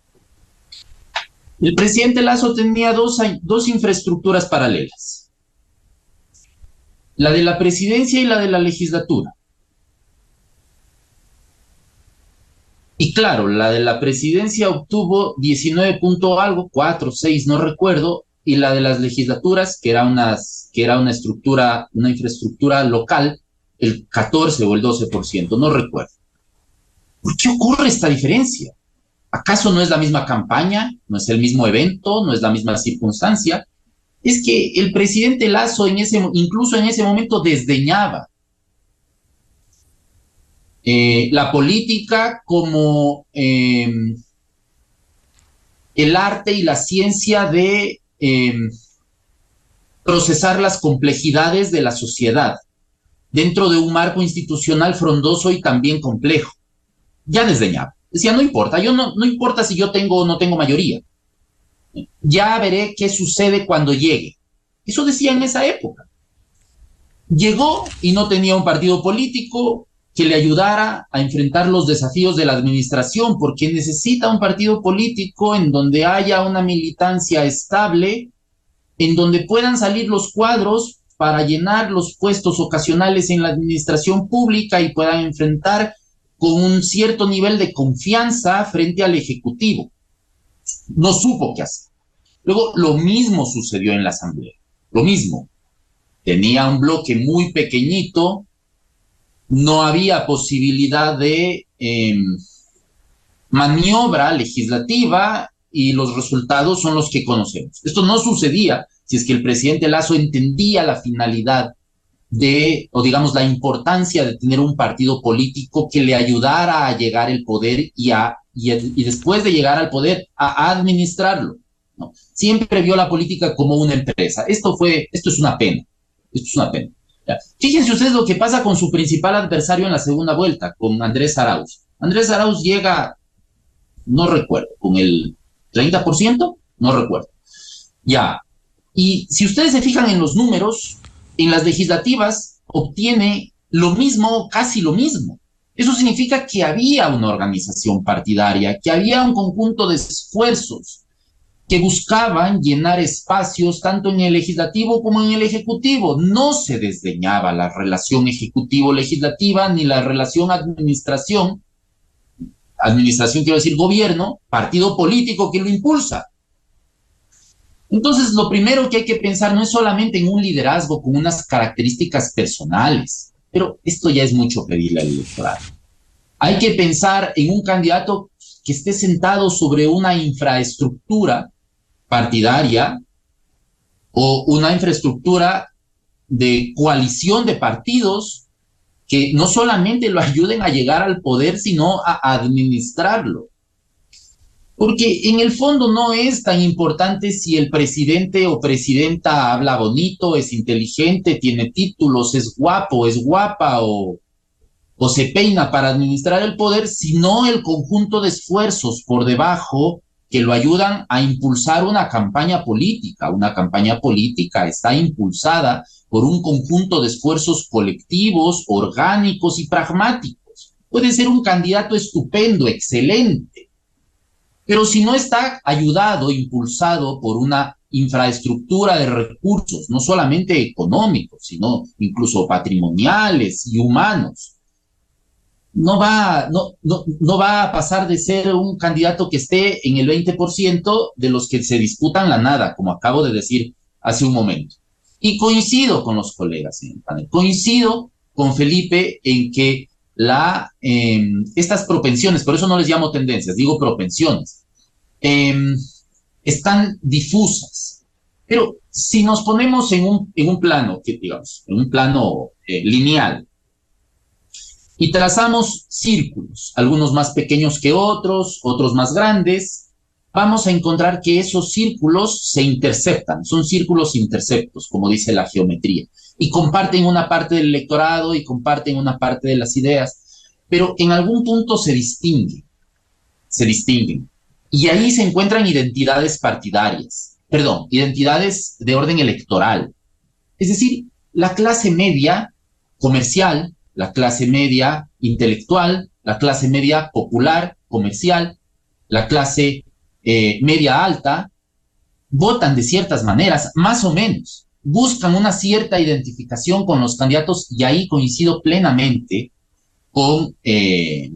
el presidente Lasso tenía dos infraestructuras paralelas, la de la presidencia y la de la legislatura. Y claro, la de la presidencia obtuvo 19 punto algo, 4, 6, no recuerdo, y la de las legislaturas, que era una infraestructura local, el 14 o el 12%, no recuerdo. ¿Por qué ocurre esta diferencia? ¿Acaso no es la misma campaña? ¿No es el mismo evento? ¿No es la misma circunstancia? Es que el presidente Lasso incluso en ese momento desdeñaba la política como el arte y la ciencia de procesar las complejidades de la sociedad dentro de un marco institucional frondoso y también complejo. Ya desdeñaba. Decía, no importa, no importa si yo tengo o no tengo mayoría. Ya veré qué sucede cuando llegue. Eso decía en esa época. Llegó y no tenía un partido político que le ayudara a enfrentar los desafíos de la administración, porque necesita un partido político en donde haya una militancia estable, en donde puedan salir los cuadros para llenar los puestos ocasionales en la administración pública y puedan enfrentar con un cierto nivel de confianza frente al Ejecutivo. No supo qué hacer. Luego, lo mismo sucedió en la Asamblea. Lo mismo. tenía un bloque muy pequeñito, no había posibilidad de maniobra legislativa y los resultados son los que conocemos. Esto no sucedía si es que el presidente Lasso entendía la finalidad o digamos la importancia de tener un partido político que le ayudara a llegar al poder y después de llegar al poder a administrarlo, ¿no? Siempre vio la política como una empresa. Esto es una pena. Esto es una pena. Ya. Fíjense ustedes lo que pasa con su principal adversario en la segunda vuelta, con Andrés Arauz. Andrés Arauz llega, no recuerdo, con el 30%, no recuerdo. Ya. Y si ustedes se fijan en los números, en las legislativas obtiene lo mismo, casi lo mismo. Eso significa que había una organización partidaria, que había un conjunto de esfuerzos que buscaban llenar espacios tanto en el legislativo como en el ejecutivo. No se desdeñaba la relación ejecutivo-legislativa ni la relación administración quiero decir gobierno, partido político que lo impulsa. Entonces, lo primero que hay que pensar no es solamente en un liderazgo con unas características personales, pero esto ya es mucho pedirle al electorado. Hay que pensar en un candidato que esté sentado sobre una infraestructura partidaria o una infraestructura de coalición de partidos que no solamente lo ayuden a llegar al poder, sino a administrarlo. Porque en el fondo no es tan importante si el presidente o presidenta habla bonito, es inteligente, tiene títulos, es guapo, es guapa o se peina para administrar el poder, sino el conjunto de esfuerzos por debajo que lo ayudan a impulsar una campaña política. Una campaña política está impulsada por un conjunto de esfuerzos colectivos, orgánicos y pragmáticos. Puede ser un candidato estupendo, excelente, pero si no está ayudado, impulsado por una infraestructura de recursos, no solamente económicos, sino incluso patrimoniales y humanos, no va a pasar de ser un candidato que esté en el 20% de los que se disputan la nada, como acabo de decir hace un momento. Y coincido con los colegas en el panel, coincido con Felipe en que estas propensiones, por eso no les llamo tendencias, digo propensiones, están difusas. Pero si nos ponemos en un plano, digamos, en un plano lineal, y trazamos círculos, algunos más pequeños que otros, otros más grandes, vamos a encontrar que esos círculos se interceptan, son círculos interceptos, como dice la geometría, y comparten una parte del electorado y comparten una parte de las ideas, pero en algún punto se distinguen, y ahí se encuentran identidades partidarias, identidades de orden electoral, es decir, la clase media comercial, la clase media intelectual, la clase media popular, comercial, la clase media alta, votan de ciertas maneras, más o menos, buscan una cierta identificación con los candidatos, y ahí coincido plenamente con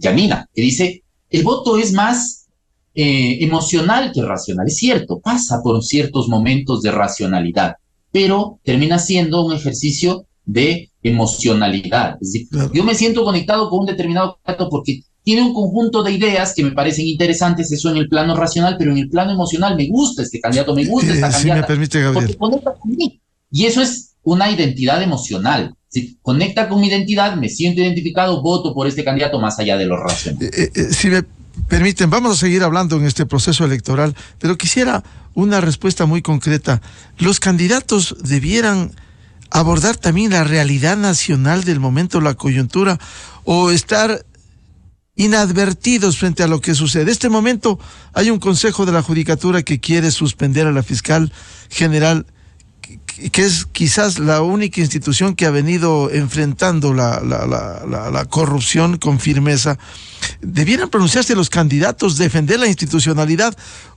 Janina, que dice, el voto es más emocional que racional. Es cierto, pasa por ciertos momentos de racionalidad, pero termina siendo un ejercicio de emocionalidad. Es decir, claro, yo me siento conectado con un determinado candidato porque tiene un conjunto de ideas que me parecen interesantes, eso en el plano racional, pero en el plano emocional me gusta este candidato, me gusta esta candidata. Me permite, Gabriel. Porque conecta conmigo. Y eso es una identidad emocional. Si conecta con mi identidad, me siento identificado, voto por este candidato más allá de lo racional. Si me permiten, vamos a seguir hablando en este proceso electoral, pero quisiera una respuesta muy concreta. ¿Los candidatos debieran abordar también la realidad nacional del momento, la coyuntura, o estar inadvertidos frente a lo que sucede? En este momento hay un consejo de la Judicatura que quiere suspender a la fiscal general, que es quizás la única institución que ha venido enfrentando la corrupción con firmeza. Debieran pronunciarse los candidatos, defender la institucionalidad.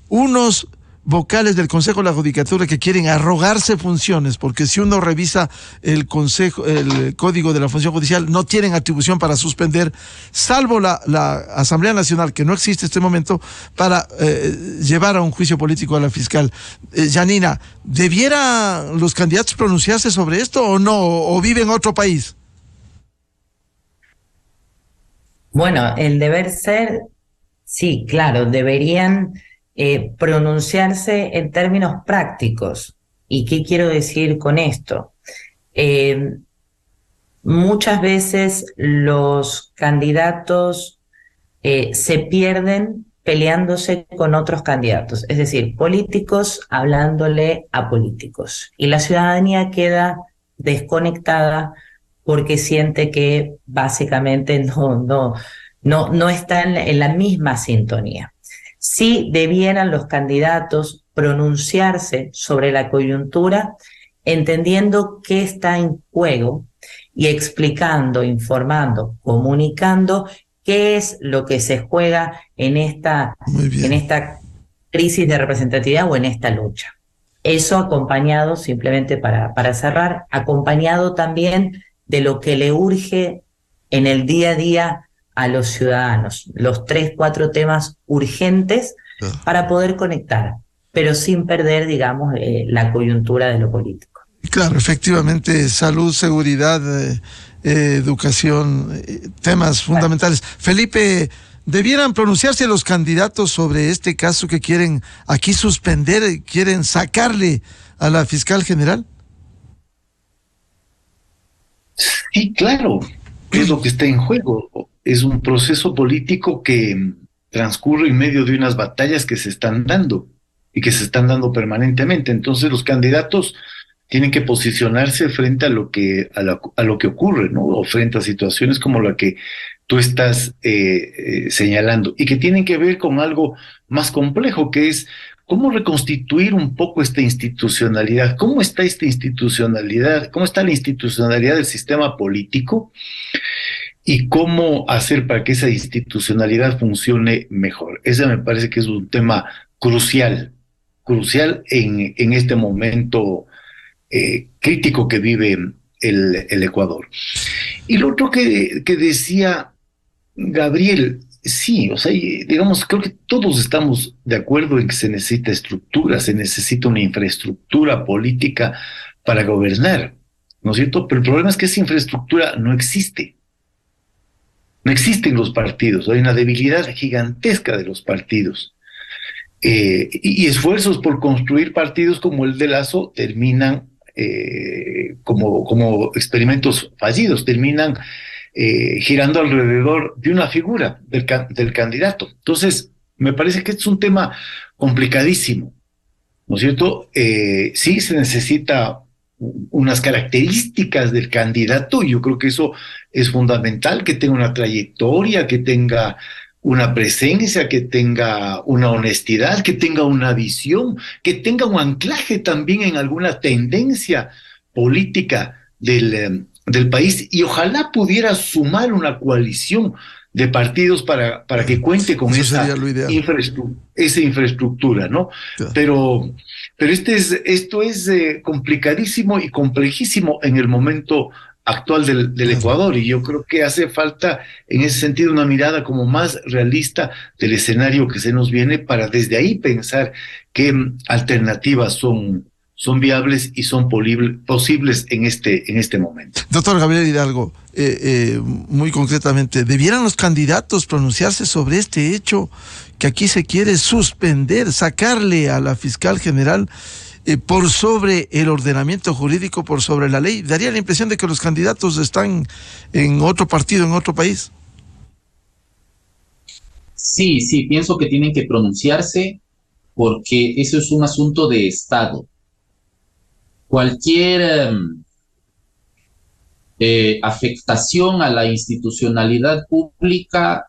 Unos vocales del Consejo de la Judicatura que quieren arrogarse funciones, porque si uno revisa el Código de la Función Judicial, no tienen atribución para suspender, salvo la Asamblea Nacional, que no existe en este momento, para llevar a un juicio político a la fiscal. Janina, ¿debieran los candidatos pronunciarse sobre esto o no? ¿O viven en otro país? Bueno, el deber ser, sí, claro, deberían pronunciarse en términos prácticos. ¿Y qué quiero decir con esto? Muchas veces los candidatos se pierden peleándose con otros candidatos, es decir, políticos hablándole a políticos. Y la ciudadanía queda desconectada porque siente que básicamente no están en la misma sintonía. Sí debieran los candidatos pronunciarse sobre la coyuntura, entendiendo qué está en juego y explicando, informando, comunicando qué es lo que se juega en esta crisis de representatividad o en esta lucha. Eso acompañado, simplemente para cerrar, acompañado también de lo que le urge en el día a día a los ciudadanos, los 3, 4 temas urgentes para poder conectar, pero sin perder, digamos, la coyuntura de lo político. Claro, efectivamente, salud, seguridad, educación, temas fundamentales. Felipe, ¿debieran pronunciarse los candidatos sobre este caso que quieren aquí suspender, quieren sacarle a la fiscal general? Sí, claro. ¿Qué es lo que está en juego? Es un proceso político que transcurre en medio de unas batallas que se están dando y que se están dando permanentemente. Entonces los candidatos tienen que posicionarse frente a lo que ocurre, ¿no? O frente a situaciones como la que tú estás señalando, y que tienen que ver con algo más complejo, que es cómo reconstituir un poco esta institucionalidad. ¿Cómo está esta institucionalidad? ¿Cómo está la institucionalidad del sistema político? Y cómo hacer para que esa institucionalidad funcione mejor. Ese me parece que es un tema crucial en este momento crítico que vive el Ecuador. Y lo otro que decía Gabriel, sí, o sea, digamos, creo que todos estamos de acuerdo en que se necesita estructura, se necesita una infraestructura política para gobernar, ¿no es cierto? Pero el problema es que esa infraestructura no existe. No existen los partidos, hay una debilidad gigantesca de los partidos. Y esfuerzos por construir partidos como el de Lazo terminan como experimentos fallidos, terminan girando alrededor de una figura del candidato. Entonces, me parece que es un tema complicadísimo, ¿no es cierto? Sí se necesita unas características del candidato, y yo creo que eso es fundamental, que tenga una trayectoria, que tenga una presencia, que tenga una honestidad, que tenga una visión, que tenga un anclaje también en alguna tendencia política del país, y ojalá pudiera sumar una coalición de partidos para que cuente con esa infraestructura, ¿no? Claro. Pero esto es complicadísimo y complejísimo en el momento actual del Ecuador, y yo creo que hace falta en ese sentido una mirada como más realista del escenario que se nos viene, para desde ahí pensar qué alternativas son viables y son posibles en este momento. Doctor Gabriel Hidalgo, muy concretamente, ¿debieran los candidatos pronunciarse sobre este hecho que aquí se quiere suspender, sacarle a la fiscal general por sobre el ordenamiento jurídico, por sobre la ley? Daría la impresión de que los candidatos están en otro partido, en otro país. Sí, pienso que tienen que pronunciarse, porque eso es un asunto de Estado. Cualquier afectación a la institucionalidad pública,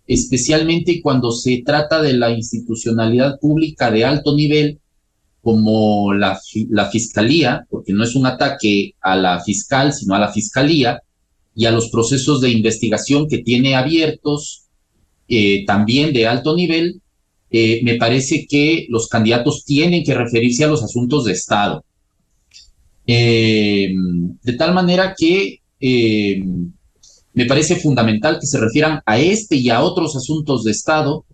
especialmente cuando se trata de la institucionalidad pública de alto nivel, como la fiscalía, porque no es un ataque a la fiscal, sino a la fiscalía y a los procesos de investigación que tiene abiertos, también de alto nivel, me parece que los candidatos tienen que referirse a los asuntos de Estado. De tal manera que me parece fundamental que se refieran a este y a otros asuntos de Estado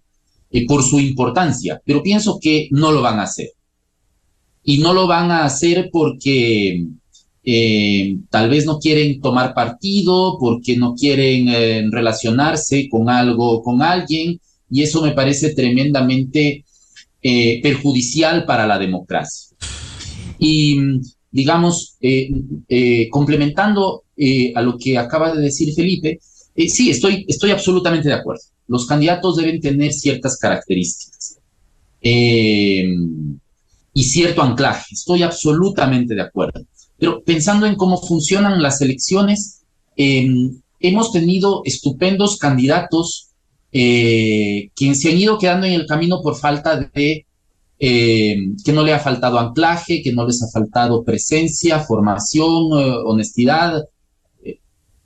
por su importancia, pero pienso que no lo van a hacer. Y no lo van a hacer porque tal vez no quieren tomar partido, porque no quieren relacionarse con algo, con alguien, y eso me parece tremendamente perjudicial para la democracia. Y digamos, complementando a lo que acaba de decir Felipe, sí, estoy absolutamente de acuerdo. Los candidatos deben tener ciertas características y cierto anclaje. Estoy absolutamente de acuerdo. Pero pensando en cómo funcionan las elecciones, hemos tenido estupendos candidatos que se han ido quedando en el camino por falta de que no le ha faltado anclaje, que no les ha faltado presencia, formación, honestidad,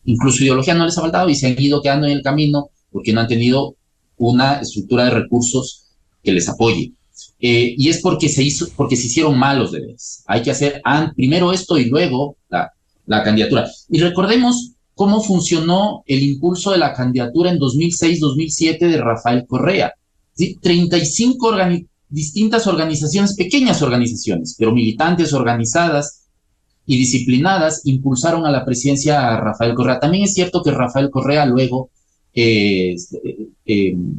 incluso ideología no les ha faltado y se han ido quedando en el camino porque no han tenido una estructura de recursos que les apoye. Y es porque se hicieron malos deberes. Hay que hacer primero esto y luego la candidatura. Y recordemos cómo funcionó el impulso de la candidatura en 2006-2007 de Rafael Correa. ¿Sí? 35 distintas organizaciones, pequeñas organizaciones, pero militantes luego y disciplinadas, impulsaron a la presidencia a Rafael Correa. También es cierto que Rafael Correa luego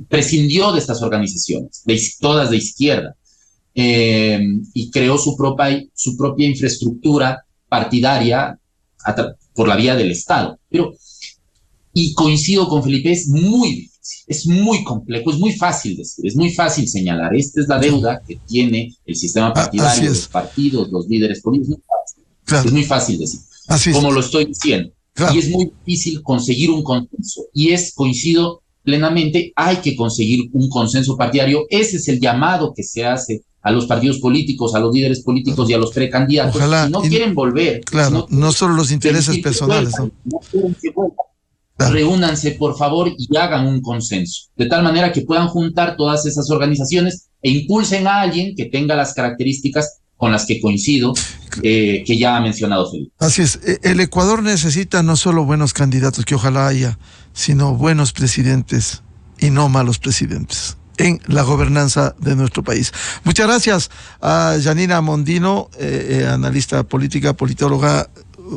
prescindió de estas organizaciones, todas de izquierda, y creó su propia infraestructura partidaria por la vía del Estado. Y coincido con Felipe, es muy difícil, es muy complejo, es muy fácil decir, es muy fácil señalar. Esta es la deuda que tiene el sistema partidario, los partidos, los líderes políticos. Claro. Es muy fácil decir, como lo estoy diciendo. Claro. Y es muy difícil conseguir un consenso. Y coincido plenamente, hay que conseguir un consenso partidario. Ese es el llamado que se hace a los partidos políticos, a los líderes políticos y a los precandidatos. Ojalá, si no quieren volver. Claro, no solo los intereses personales. No quieren que vuelvan. Claro. Reúnanse, por favor, y hagan un consenso, de tal manera que puedan juntar todas esas organizaciones e impulsen a alguien que tenga las características con las que coincido, que ya ha mencionado Felipe. Así es. El Ecuador necesita no solo buenos candidatos, que ojalá haya, sino buenos presidentes y no malos presidentes en la gobernanza de nuestro país. Muchas gracias a Janina Mondino, analista política, politóloga,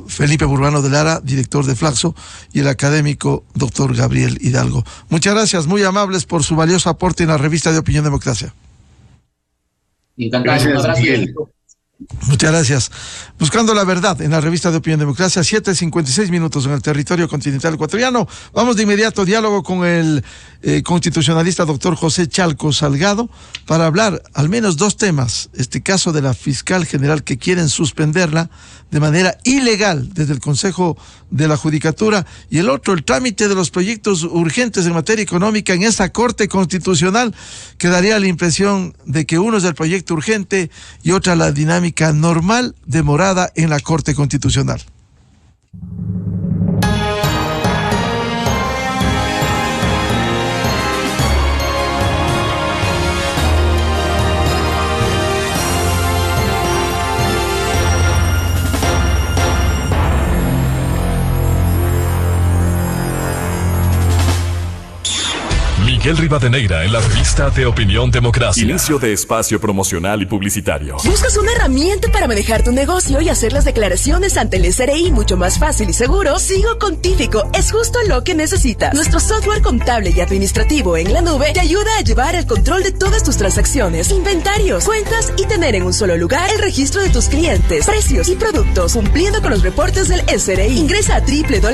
Felipe Burbano de Lara, director de Flaxo, y el académico doctor Gabriel Hidalgo. Muchas gracias, muy amables por su valioso aporte en la revista de Opinión Democracia. Encantado, un abrazo. Muchas gracias. Buscando la verdad en la revista de Opinión Democracia, 7:56 en el territorio continental ecuatoriano. Vamos de inmediato a diálogo con el constitucionalista doctor José Chalco Salgado para hablar al menos dos temas. Este caso de la fiscal general que quieren suspenderla de manera ilegal desde el Consejo de la Judicatura, y el otro, el trámite de los proyectos urgentes en materia económica en esa Corte Constitucional, que daría la impresión de que uno es el proyecto urgente y otra la dinámica normal demorada en la Corte Constitucional. Miguel Rivadeneira en la revista de Opinión Democracia. Inicio de espacio promocional y publicitario. ¿Buscas una herramienta para manejar tu negocio y hacer las declaraciones ante el SRI mucho más fácil y seguro? Sigo con Tífico, es justo lo que necesitas. Nuestro software contable y administrativo en la nube te ayuda a llevar el control de todas tus transacciones, inventarios, cuentas y tener en un solo lugar el registro de tus clientes, precios y productos, cumpliendo con los reportes del SRI. Ingresa a